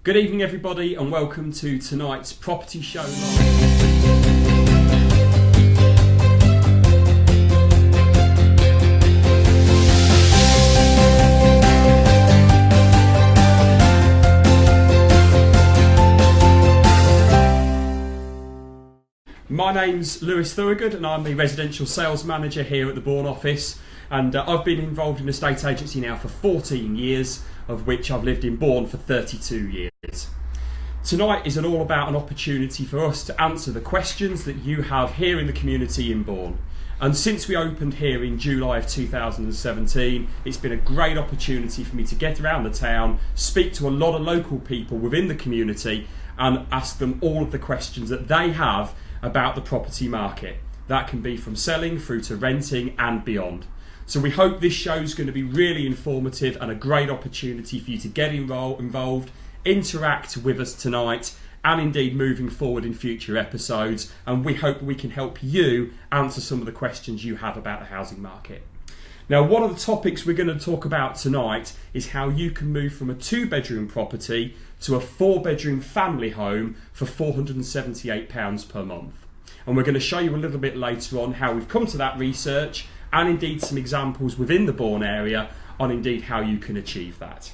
Good evening everybody and welcome to tonight's Property Show Live. My name's Lewis Thorogood and I'm the Residential Sales Manager here at the Bourne office, and I've been involved in estate agency now for 14 years, of which I've lived in Bourne for 32 years. Tonight is all about an opportunity for us to answer the questions that you have here in the community in Bourne. And since we opened here in July of 2017, it's been a great opportunity for me to get around the town, speak to a lot of local people within the community and ask them all of the questions that they have about the property market. That can be from selling through to renting and beyond. So we hope this show is going to be really informative and a great opportunity for you to get involved, interact with us tonight, and indeed moving forward in future episodes. And we hope we can help you answer some of the questions you have about the housing market. Now, one of the topics we're going to talk about tonight is how you can move from a 2-bedroom property to a 4-bedroom family home for £478 per month. And we're going to show you a little bit later on how we've come to that research and indeed some examples within the Bourne area on indeed how you can achieve that.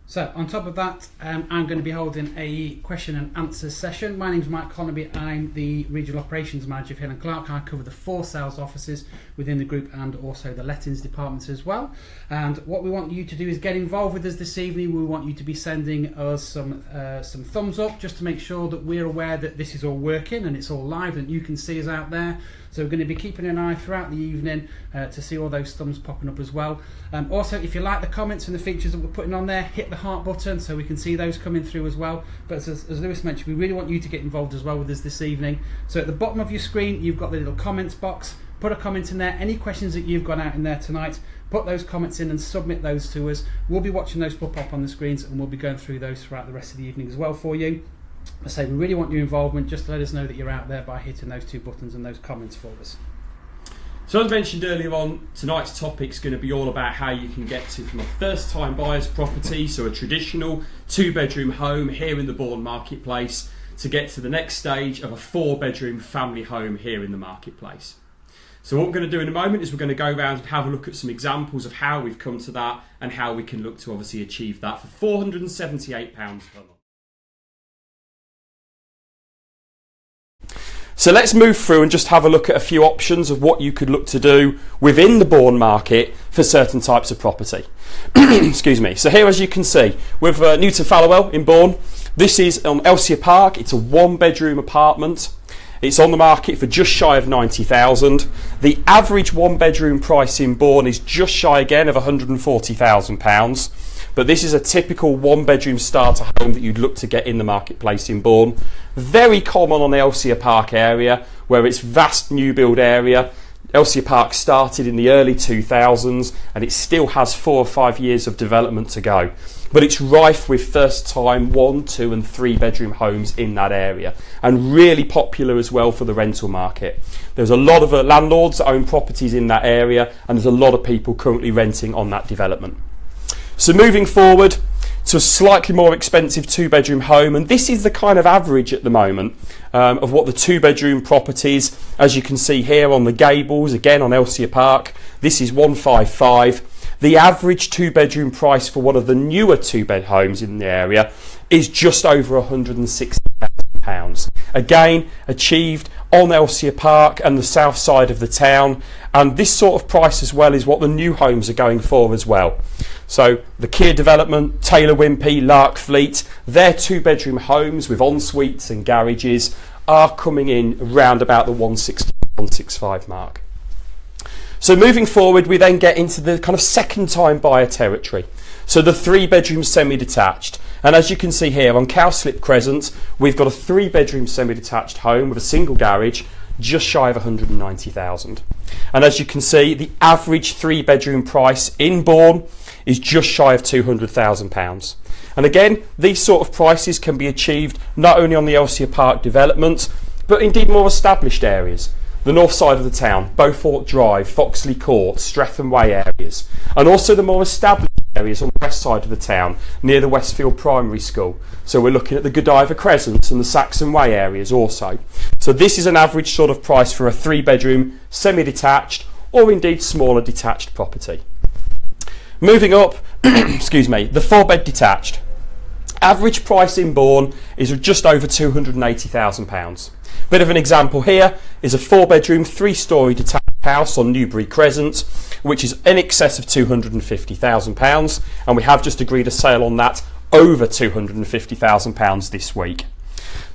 So on top of that, I'm going to be holding a question and answer session. My name's Mike Connerby. I'm the Regional Operations Manager of Hill & Clark. I cover the 4 sales offices within the group and also the lettings departments as well. And what we want you to do is get involved with us this evening. We want you to be sending us some thumbs up just to make sure that we're aware that this is all working and it's all live and you can see us out there. So we're going to be keeping an eye throughout the evening to see all those thumbs popping up as well. Also, if you like the comments and the features that we're putting on there, hit the heart button so we can see those coming through as well. But as Lewis mentioned, we really want you to get involved as well with us this evening. So at the bottom of your screen, you've got the little comments box. Put a comment in there. Any questions that you've got out in there tonight, put those comments in and submit those to us. We'll be watching those pop up on the screens and we'll be going through those throughout the rest of the evening as well for you. I say we really want your involvement. Just to let us know that you're out there by hitting those 2 buttons and those comments for us. So as mentioned earlier on, tonight's topic is going to be all about how you can get to from a first time buyer's property, so a traditional 2-bedroom home here in the Bourne marketplace, to get to the next stage of a 4-bedroom family home here in the marketplace. So what we're going to do in a moment is we're going to go around and have a look at some examples of how we've come to that and how we can look to obviously achieve that for £478 per month. So let's move through and just have a look at a few options of what you could look to do within the Bourne market for certain types of property. Excuse me. So here, as you can see, we're new to Fallowell in Bourne. This is on Elsia Park. It's a 1-bedroom apartment. It's on the market for just shy of £90,000. The average 1-bedroom price in Bourne is just shy again of £140,000. But this is a typical 1-bedroom starter home that you'd look to get in the marketplace in Bourne. Very common on the Elsia Park area, where it's vast new build area. Elsia Park started in the early 2000s and it still has 4 or 5 years of development to go. But it's rife with first time 1, 2 and 3 bedroom homes in that area, and really popular as well for the rental market. There's a lot of landlords that own properties in that area and there's a lot of people currently renting on that development. So moving forward to a slightly more expensive 2-bedroom home, and this is the kind of average at the moment of what the 2-bedroom properties, as you can see here on the Gables, again on Elsia Park, this is 155. The average 2-bedroom price for one of the newer 2-bed homes in the area is just over £160,000. Again, achieved on Elsia Park and the south side of the town, and this sort of price as well is what the new homes are going for as well. So the Kier development, Taylor Wimpey, Larkfleet, their 2-bedroom homes with en-suites and garages are coming in around about the 160, 165 mark. So moving forward, we then get into the kind of second time buyer territory. So the 3-bedroom semi-detached. And as you can see here on Cowslip Crescent, we've got a 3-bedroom semi-detached home with a single garage, just shy of £190,000. And as you can see, the average 3-bedroom price in Bourne is just shy of £200,000. And again, these sort of prices can be achieved not only on the Elsia Park development, but indeed more established areas. The north side of the town, Beaufort Drive, Foxley Court, Streatham Way areas, and also the more established areas on the west side of the town, near the Westfield Primary School. So we're looking at the Godiva Crescent and the Saxon Way areas also. So this is an average sort of price for a 3-bedroom, semi-detached, or indeed smaller detached property. Moving up, excuse me, the 4-bed detached. Average price in Bourne is just over £280,000. Bit of an example here is a 4-bedroom, 3-storey detached house on Newbury Crescent, which is in excess of £250,000, and we have just agreed a sale on that over £250,000 this week.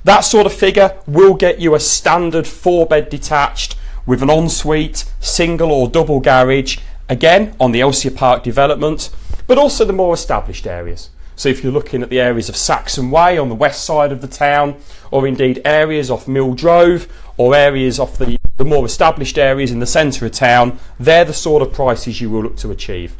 That sort of figure will get you a standard 4-bed detached with an ensuite, single or double garage, again on the Elsia Park development, but also the more established areas. So if you're looking at the areas of Saxon Way on the west side of the town, or indeed areas off Mill Drove, or areas off the more established areas in the centre of town, they're the sort of prices you will look to achieve.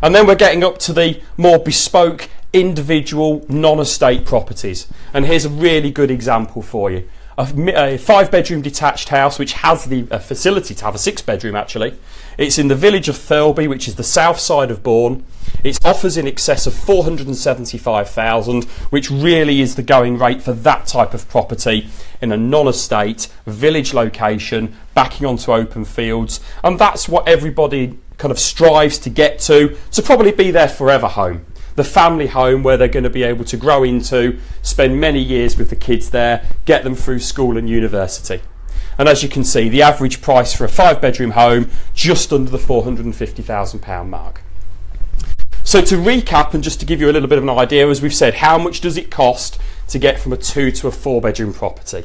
And then we're getting up to the more bespoke, individual, non-estate properties. And here's a really good example for you. A 5-bedroom detached house which has the facility to have a 6-bedroom actually. It's in the village of Thirlby, which is the south side of Bourne. It offers in excess of £475,000, which really is the going rate for that type of property in a non-estate village location, backing onto open fields, and that's what everybody kind of strives to get to probably be their forever home. The family home where they're going to be able to grow into, spend many years with the kids there, get them through school and university. And as you can see, the average price for a 5-bedroom home, just under the £450,000 mark. So to recap, and just to give you a little bit of an idea, as we've said, how much does it cost to get from a 2 to a 4-bedroom property?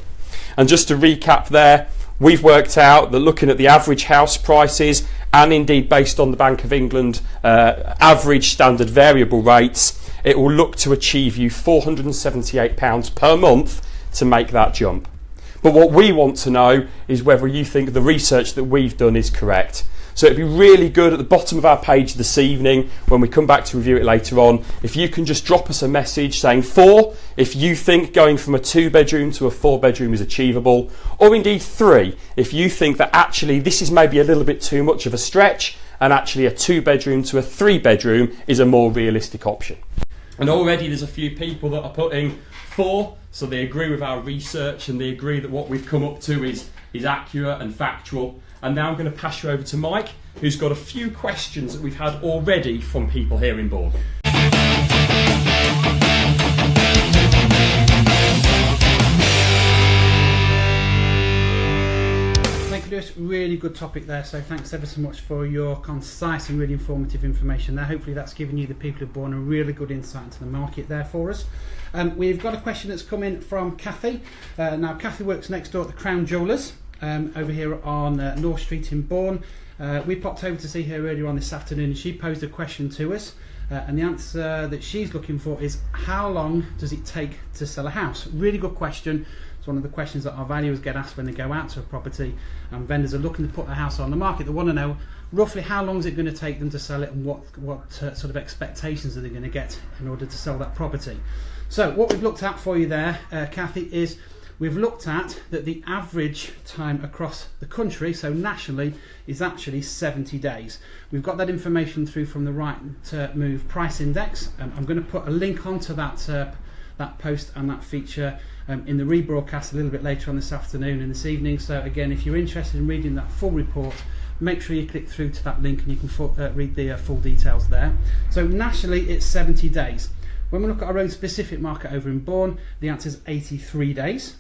And just to recap there, we've worked out that looking at the average house prices, and indeed based on the Bank of England average standard variable rates, it will look to achieve you £478 per month to make that jump. But what we want to know is whether you think the research that we've done is correct. So it'd be really good at the bottom of our page this evening, when we come back to review it later on, if you can just drop us a message saying 4, if you think going from a 2-bedroom to a 4-bedroom is achievable, or indeed 3, if you think that actually this is maybe a little bit too much of a stretch, and actually a 2-bedroom to a 3-bedroom is a more realistic option. And already there's a few people that are putting 4, so they agree with our research and they agree that what we've come up to is accurate and factual. And now I'm going to pass you over to Mike, who's got a few questions that we've had already from people here in Bourne. Thank you, Lewis. Really good topic there. So thanks ever so much for your concise and really informative information there. Hopefully that's given you, the people of Bourne, a really good insight into the market there for us. We've got a question that's come in from Kathy. Now, Kathy works next door at the Crown Jewellers. Over here on North Street in Bourne. We popped over to see her earlier on this afternoon, and she posed a question to us, and the answer that she's looking for is, how long does it take to sell a house? Really good question. It's one of the questions that our valuers get asked when they go out to a property and vendors are looking to put their house on the market. They want to know roughly how long is it going to take them to sell it, and what sort of expectations are they going to get in order to sell that property. So what we've looked at for you there, Kathy, is we've looked at that the average time across the country, so nationally, is actually 70 days. We've got that information through from the Right Move Price Index. I'm going to put a link onto that post and that feature in the rebroadcast a little bit later on this afternoon and this evening. So again, if you're interested in reading that full report, make sure you click through to that link and you can read the full details there. So nationally, it's 70 days. When we look at our own specific market over in Bourne, the answer is 83 days.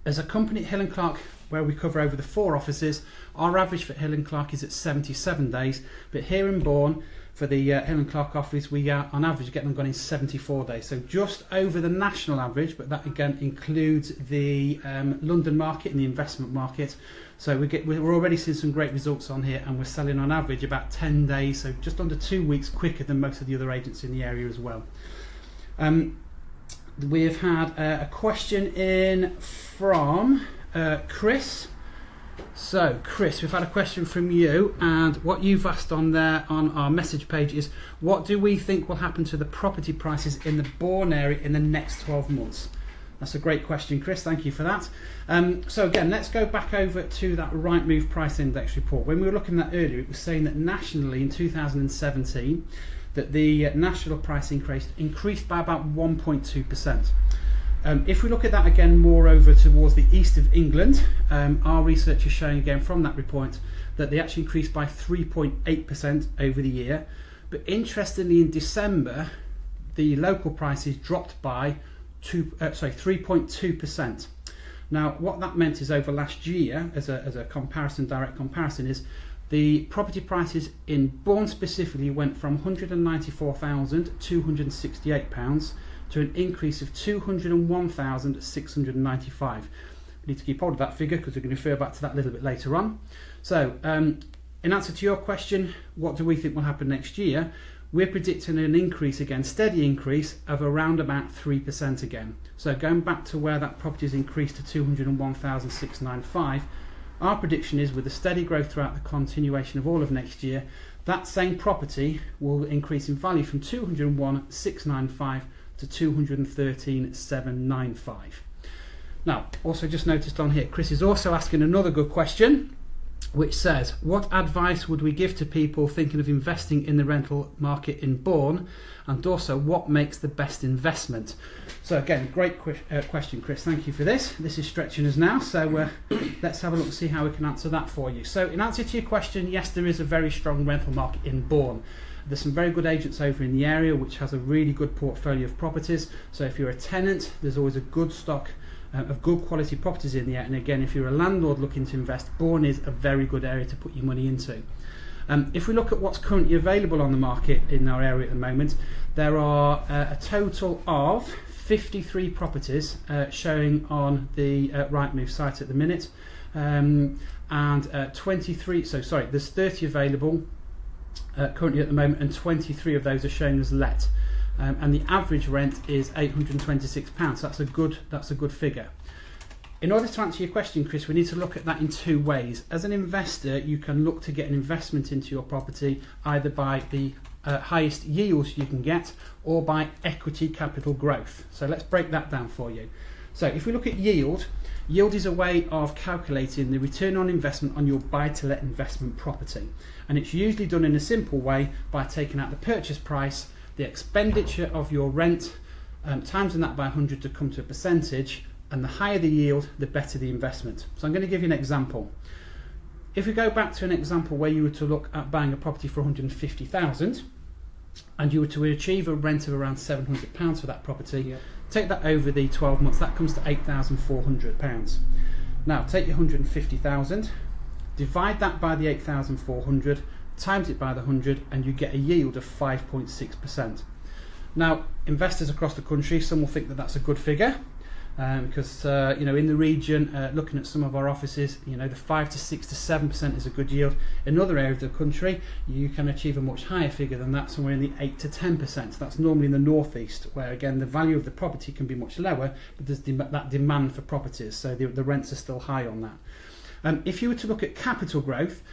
As a company at Hill & Clark, where we cover over the 4 offices, our average for Hill & Clark is at 77 days, but here in Bourne, for the Hill & Clark office, we are on average getting them gone in 74 days, so just over the national average, but that again includes the London market and the investment market. So we're already seeing some great results on here, and we're selling on average about 10 days, so just under 2 weeks quicker than most of the other agents in the area as well. We've had a question in from Chris. So Chris, we've had a question from you, and what you've asked on there on our message page is, what do we think will happen to the property prices in the Bourne area in the next 12 months? That's a great question, Chris. Thank you for that. So again, let's go back over to that Rightmove Price Index report. When we were looking at that earlier, it was saying that nationally in 2017, that the national price increased by about 1.2%. If we look at that again more over towards the east of England, our research is showing again from that report that they actually increased by 3.8% over the year. But interestingly, in December, the local prices dropped by 3.2%. Now, what that meant is over last year, as a comparison, direct comparison, is the property prices in Bourne specifically went from £194,268 to an increase of £201,695. We need to keep hold of that figure because we're going to refer back to that a little bit later on. So, in answer to your question, what do we think will happen next year? We're predicting an increase again, steady increase of around about 3% again. So going back to where that property has increased to 201,695, our prediction is with a steady growth throughout the continuation of all of next year, that same property will increase in value from 201,695 to 213,795. Now, also just noticed on here, Chris is also asking another good question, which says, what advice would we give to people thinking of investing in the rental market in Bourne, and also what makes the best investment? So again, great question, Chris. Thank you for this. This is stretching us now, so let's have a look and see how we can answer that for you. So in answer to your question, yes, there is a very strong rental market in Bourne. There's some very good agents over in the area which has a really good portfolio of properties. So if you're a tenant, there's always a good stock of good quality properties in there. And again, if you're a landlord looking to invest, Bourne is a very good area to put your money into. If we look at what's currently available on the market in our area at the moment, there are a total of 53 properties showing on the Rightmove site at the minute, and 23. So sorry, there's 30 available currently at the moment, and 23 of those are shown as let. And the average rent is £826. That's a good figure. In order to answer your question, Chris, we need to look at that in two ways. As an investor, you can look to get an investment into your property either by the highest yields you can get or by equity capital growth. So let's break that down for you. So if we look at yield is a way of calculating the return on investment on your buy-to-let investment property. And it's usually done in a simple way by taking out the purchase price, the expenditure of your rent, timesing that by 100 to come to a percentage, and the higher the yield, the better the investment. So I'm going to give you an example. If we go back to an example where you were to look at buying a property for 150,000 and you were to achieve a rent of around £700 for that property, take that over the 12 months, that comes to £8,400. Now take your 150,000, divide that by the 8,400, times it by the 100, and you get a yield of 5.6%. Now, investors across the country, some will think that that's a good figure because in the region, looking at some of our offices, the 5 to 6 to 7% is a good yield. In other areas of the country, you can achieve a much higher figure than that, somewhere in the 8 to 10%. That's normally in the northeast, where again the value of the property can be much lower, but there's that demand for properties, so the rents are still high on that. If you were to look at capital growth,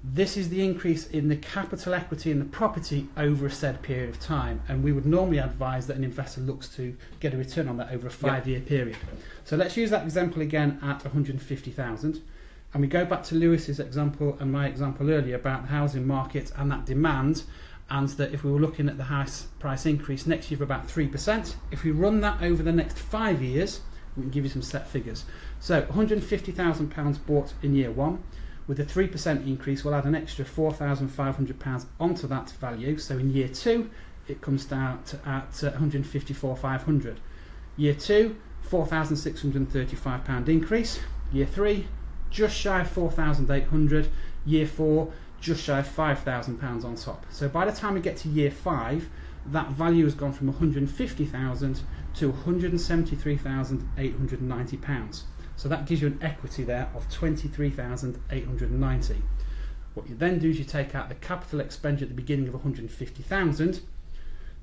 this is the increase in the capital equity in the property over a said period of time, and we would normally advise that an investor looks to get a return on that over a 5-year period. So let's use that example again at 150,000, and we go back to Lewis's example and my example earlier about the housing market and that demand, and that if we were looking at the house price increase next year of about 3%, if we run that over the next 5 years, we can give you some set figures. So £150,000 bought in year one. With a 3% increase, we'll add an extra £4,500 onto that value. So in year two, it comes down to at £154,500. Year two, £4,635 increase. Year three, just shy of £4,800. Year four, just shy of £5,000 on top. So by the time we get to year five, that value has gone from £150,000 to £173,890. So that gives you an equity there of £23,890. What you then do is you take out the capital expenditure at the beginning of £150,000.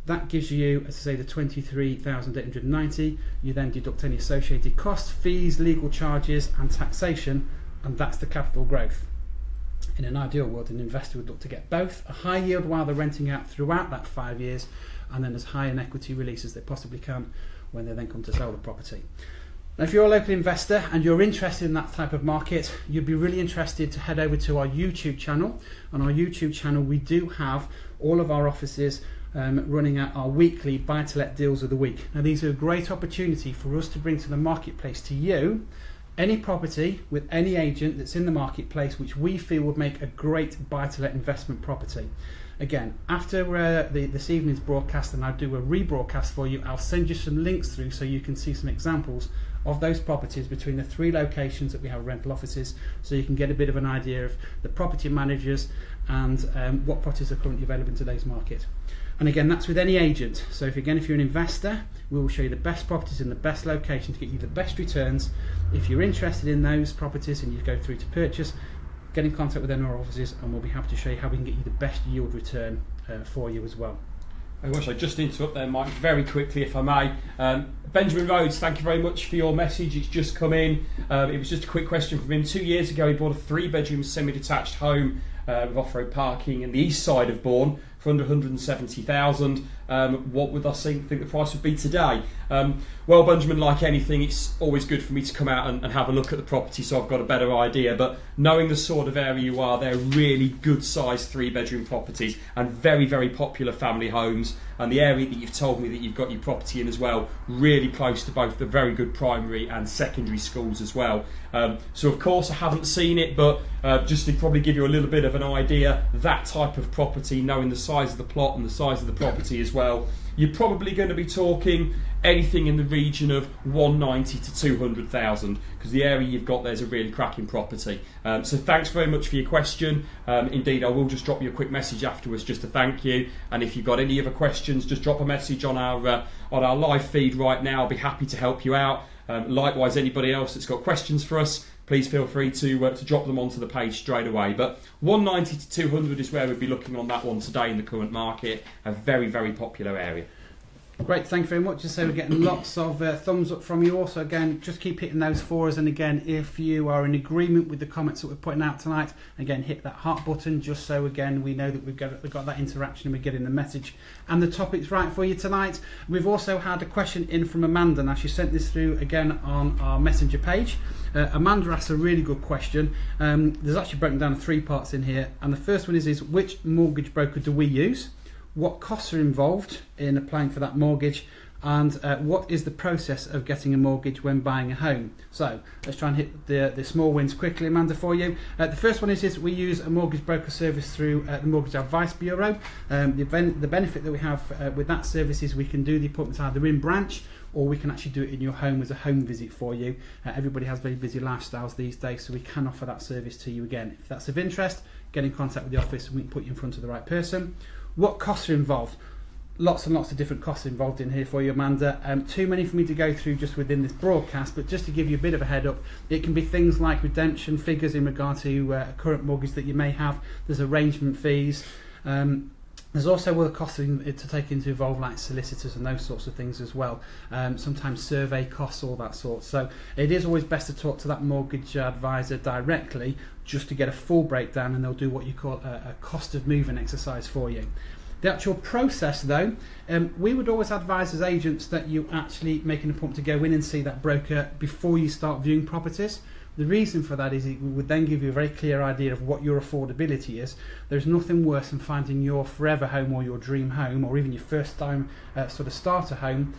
That gives you, as I say, the £23,890. You then deduct any associated costs, fees, legal charges and taxation, and that's the capital growth. In an ideal world, an investor would look to get both a high yield while they're renting out throughout that 5 years, and then as high an equity release as they possibly can when they then come to sell the property. Now, if you're a local investor and you're interested in that type of market, you'd be really interested to head over to our YouTube channel. On our YouTube channel, we do have all of our offices running at our weekly buy-to-let deals of the week. Now, these are a great opportunity for us to bring to the marketplace to you any property with any agent that's in the marketplace which we feel would make a great buy-to-let investment property. Again, after this evening's broadcast, and I'll do a rebroadcast for you, I'll send you some links through so you can see some examples of those properties between the 3 locations that we have rental offices, so you can get a bit of an idea of the property managers and what properties are currently available in today's market. And again, that's with any agent. So if you're an investor, we will show you the best properties in the best location to get you the best returns. If you're interested in those properties and you go through to purchase, get in contact with our offices and we'll be happy to show you how we can get you the best yield return for you as well. I wish I'd just interrupt there, Mike, very quickly if I may. Benjamin Rhodes, thank you very much for your message. It's just come in. It was just a quick question from him. 2 years ago he bought a 3-bedroom semi-detached home with off-road parking in the east side of Bourne for under 170,000. What would I think the price would be today? Well, Benjamin, like anything, it's always good for me to come out and have a look at the property so I've got a better idea. But knowing the sort of area you are, they're really good sized 3-bedroom properties and very, very popular family homes. And the area that you've told me that you've got your property in as well, really close to both the very good primary and secondary schools as well. So of course I haven't seen it, but just to probably give you a little bit of an idea, that type of property, knowing the size of the plot and the size of the property as well, you're probably going to be talking anything in the region of 190 to 200,000, because the area you've got there's a really cracking property. So thanks very much for your question. Indeed, I will just drop you a quick message afterwards just to thank you. And if you've got any other questions, just drop a message on our live feed right now. I'll be happy to help you out. Likewise, anybody else that's got questions for us, please feel free to drop them onto the page straight away. But 190 to 200 is where we'd be looking on that one today in the current market. A very, very popular area. Great, thank you very much. Just so we're getting lots of thumbs up from you. Also, again, just keep hitting those for us. And again, if you are in agreement with the comments that we're putting out tonight, again, hit that heart button just so again we know that we've got that interaction and we're getting the message and the topics right for you tonight. We've also had a question in from Amanda. Now, she sent this through again on our messenger page. Amanda asked a really good question. There's actually broken down 3 parts in here, and the first one is which mortgage broker do we use? What costs are involved in applying for that mortgage, and what is the process of getting a mortgage when buying a home? So let's try and hit the small wins quickly, Amanda, for you. The first one is we use a mortgage broker service through the Mortgage Advice Bureau. The benefit that we have with that service is we can do the appointments either in branch or we can actually do it in your home as a home visit for you. Everybody has very busy lifestyles these days, so we can offer that service to you again. If that's of interest, get in contact with the office and we can put you in front of the right person. What costs are involved? Lots and lots of different costs involved in here for you, Amanda. Too many for me to go through just within this broadcast, but just to give you a bit of a head up, it can be things like redemption figures in regard to a current mortgage that you may have. There's arrangement fees. There's also other costs to take into involve, like solicitors and those sorts of things as well. Sometimes survey costs, all that sort. So it is always best to talk to that mortgage advisor directly just to get a full breakdown, and they'll do what you call a cost of moving exercise for you. The actual process though, we would always advise as agents that you actually make an appointment to go in and see that broker before you start viewing properties. The reason for that is it would then give you a very clear idea of what your affordability is. There's nothing worse than finding your forever home or your dream home or even your first time sort of starter home,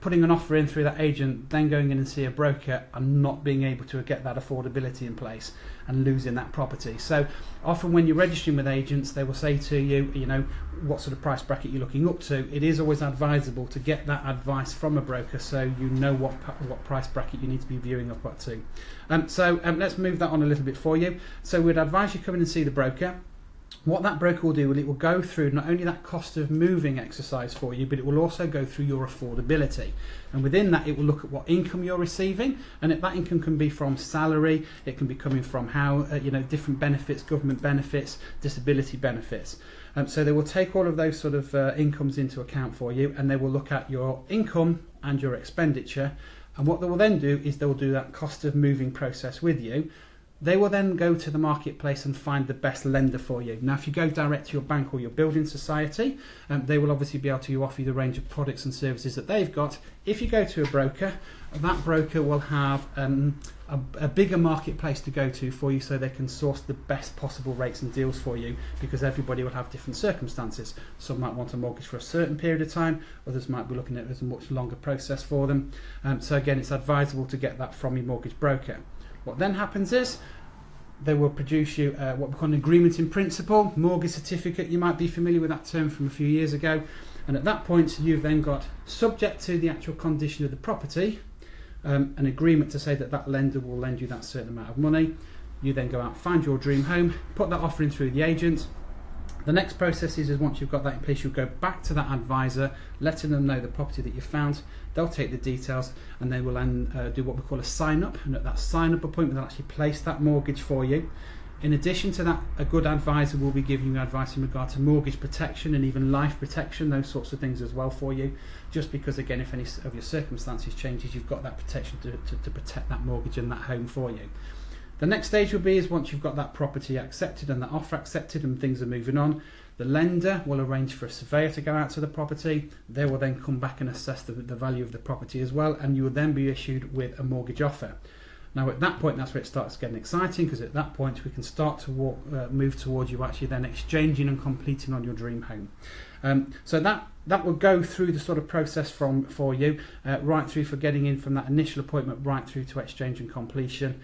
putting an offer in through that agent, then going in and see a broker and not being able to get that affordability in place and losing that property. So often when you're registering with agents, they will say to you, you know, what sort of price bracket you're looking up to. It is always advisable to get that advice from a broker so you know what price bracket you need to be viewing up to. So let's move that on a little bit for you. So we'd advise you come in and see the broker. What that broker will do, it will go through not only that cost of moving exercise for you, but it will also go through your affordability. And within that, it will look at what income you're receiving, and that income can be from salary, it can be coming from how different benefits, government benefits, disability benefits. So they will take all of those sort of incomes into account for you, and they will look at your income and your expenditure. And what they will then do is they will do that cost of moving process with you. They will then go to the marketplace and find the best lender for you. Now, if you go direct to your bank or your building society, they will obviously be able to offer you the range of products and services that they've got. If you go to a broker, that broker will have a bigger marketplace to go to for you, so they can source the best possible rates and deals for you, because everybody will have different circumstances. Some might want a mortgage for a certain period of time, others might be looking at it as a much longer process for them. So again, it's advisable to get that from your mortgage broker. What then happens is they will produce you what we call an agreement in principle, mortgage certificate. You might be familiar with that term from a few years ago. And at that point, you've then got, subject to the actual condition of the property, an agreement to say that that lender will lend you that certain amount of money. You then go out, find your dream home, put that offer in through the agent. The next process is once you've got that in place, you'll go back to that advisor, letting them know the property that you found. They'll take the details and they will then do what we call a sign-up. And at that sign-up appointment, they'll actually place that mortgage for you. In addition to that, a good advisor will be giving you advice in regard to mortgage protection and even life protection, those sorts of things as well for you. Just because, again, if any of your circumstances changes, you've got that protection to protect that mortgage and that home for you. The next stage will be is once you've got that property accepted and that offer accepted and things are moving on, the lender will arrange for a surveyor to go out to the property. They will then come back and assess the value of the property as well, and you will then be issued with a mortgage offer. Now at that point, that's where it starts getting exciting, because at that point we can start to move towards you actually then exchanging and completing on your dream home. So that will go through the sort of process for you, right through for getting in from that initial appointment right through to exchange and completion.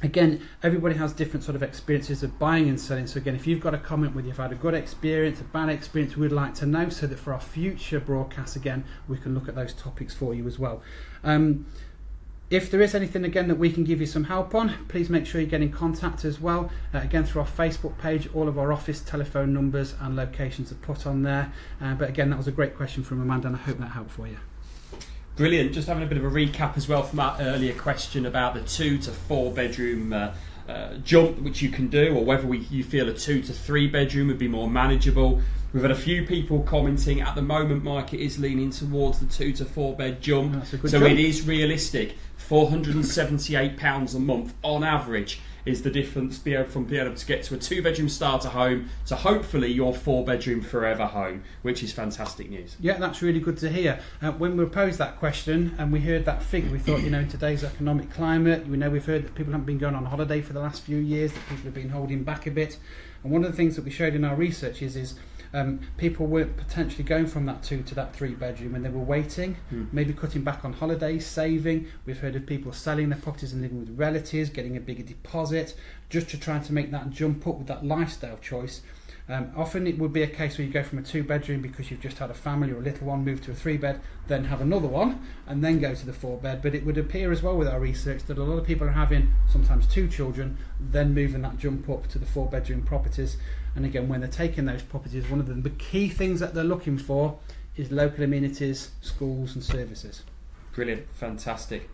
Again, everybody has different sort of experiences of buying and selling. So again, if you've got a comment whether you've had a good experience, a bad experience, we'd like to know, so that for our future broadcasts, again, we can look at those topics for you as well. If there is anything, again, that we can give you some help on, please make sure you get in contact as well. Again, through our Facebook page, all of our office telephone numbers and locations are put on there. But again, that was a great question from Amanda, and I hope that helped for you. Brilliant. Just having a bit of a recap as well from our earlier question about the 2 to 4 bedroom jump which you can do, or whether you feel a 2 to 3 bedroom would be more manageable. We've had a few people commenting at the moment, Mike, it is leaning towards the 2 to 4 bed jump. That's a good so jump. It is realistic. £478 a month on average is the difference from being able to get to a 2 bedroom starter home to hopefully your 4 bedroom forever home, which is fantastic news. Yeah, that's really good to hear. When we posed that question and we heard that figure, we thought, in today's economic climate, we've heard that people haven't been going on holiday for the last few years, that people have been holding back a bit. And one of the things that we showed in our research is people were potentially going from that 2 to that 3 bedroom, and they were waiting, maybe cutting back on holidays, saving. We've heard of people selling their properties and living with relatives, getting a bigger deposit, just to try to make that jump up with that lifestyle choice. Often it would be a case where you go from a 2 bedroom because you've just had a family or a little one, move to a 3 bed, then have another one, and then go to the 4 bed. But it would appear as well with our research that a lot of people are having sometimes 2 children, then moving that jump up to the 4 bedroom properties. And again, when they're taking those properties, one of the key things that they're looking for is local amenities, schools and services. Brilliant, fantastic.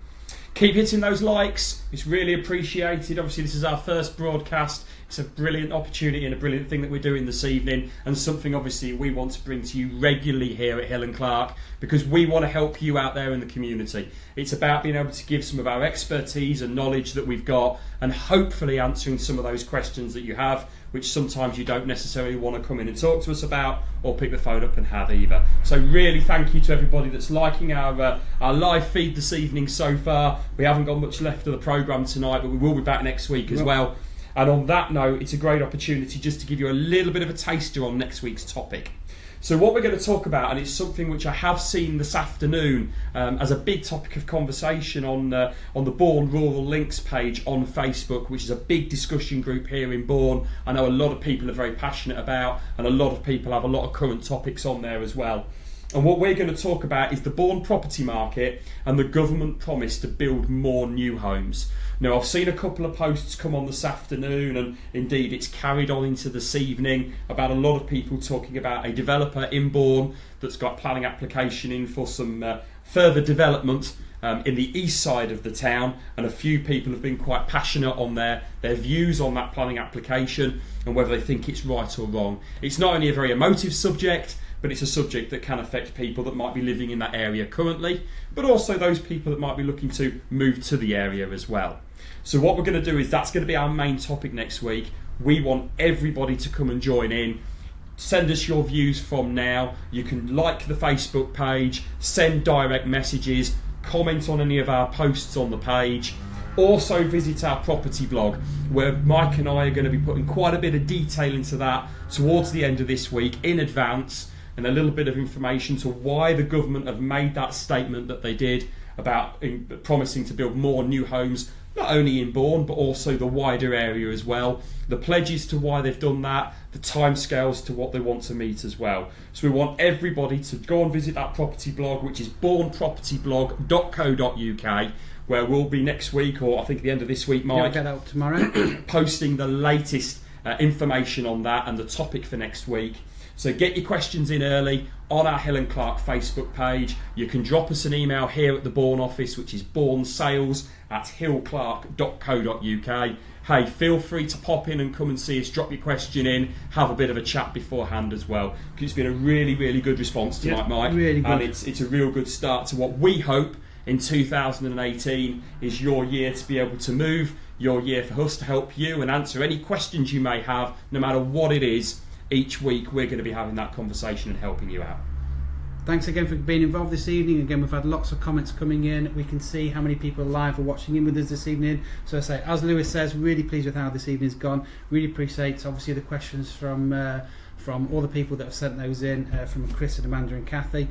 Keep hitting those likes, it's really appreciated. Obviously this is our first broadcast. It's a brilliant opportunity and a brilliant thing that we're doing this evening, and something obviously we want to bring to you regularly here at Hill & Clark, because we want to help you out there in the community. It's about being able to give some of our expertise and knowledge that we've got, and hopefully answering some of those questions that you have, which sometimes you don't necessarily want to come in and talk to us about or pick the phone up and have either. So really thank you to everybody that's liking our live feed this evening so far. We haven't got much left of the programme tonight, but we will be back next week as well. And on that note, it's a great opportunity just to give you a little bit of a taster on next week's topic. So what we're going to talk about, and it's something which I have seen this afternoon as a big topic of conversation on the Bourne Rural Links page on Facebook, which is a big discussion group here in Bourne. I know a lot of people are very passionate about, and a lot of people have a lot of current topics on there as well. And what we're going to talk about is the Bourne property market and the government promise to build more new homes. Now, I've seen a couple of posts come on this afternoon, and indeed it's carried on into this evening, about a lot of people talking about a developer in Bourne that's got planning application in for some further development in the east side of the town, and a few people have been quite passionate on their views on that planning application and whether they think it's right or wrong. It's not only a very emotive subject, but it's a subject that can affect people that might be living in that area currently, but also those people that might be looking to move to the area as well. So what we're going to do is that's going to be our main topic next week. We want everybody to come and join in. Send us your views from now. You can like the Facebook page, send direct messages, comment on any of our posts on the page. Also visit our property blog, where Mike and I are going to be putting quite a bit of detail into that towards the end of this week in advance, and a little bit of information to why the government have made that statement that they did about promising to build more new homes, not only in Bourne but also the wider area as well, the pledges to why they've done that, the timescales to what they want to meet as well. So we want everybody to go and visit that property blog, which is bournepropertyblog.co.uk, where we'll be next week, or I think the end of this week, Mike, You'll get out tomorrow. posting the latest information on that and the topic for next week. So get your questions in early on our Hill & Clark Facebook page. You can drop us an email here at the Bourne office, which is bournesales@hillclark.co.uk. Hey, feel free to pop in and come and see us, drop your question in, have a bit of a chat beforehand as well. Because it's been a really, really good response tonight, Mike. Really good. And it's a real good start to what we hope in 2018 is your year to be able to move, your year for us to help you and answer any questions you may have, no matter what it is. Each week we're going to be having that conversation and helping you out. Thanks again for being involved this evening. Again, we've had lots of comments coming in. We can see how many people live are watching in with us this evening. So I say, as Lewis says, really pleased with how this evening's gone. Really appreciate, obviously, the questions from all the people that have sent those in, from Chris and Amanda and Kathy.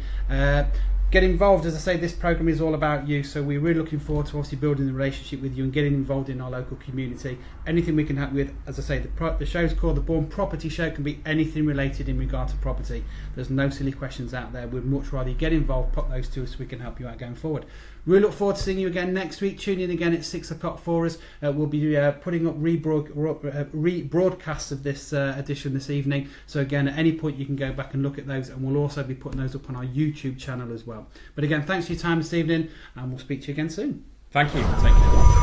Get involved. As I say, this programme is all about you, so we're really looking forward to obviously building the relationship with you and getting involved in our local community. Anything we can help with, as I say, the show's called the Bourne Property Show. Can be anything related in regard to property. There's no silly questions out there. We'd much rather you get involved, put those to us so we can help you out going forward. We look forward to seeing you again next week. Tune in again at 6 o'clock for us. We'll be putting up rebroadcasts of this edition this evening. So again, at any point you can go back and look at those, and we'll also be putting those up on our YouTube channel as well. But again, thanks for your time this evening, and we'll speak to you again soon. Thank you. Take care.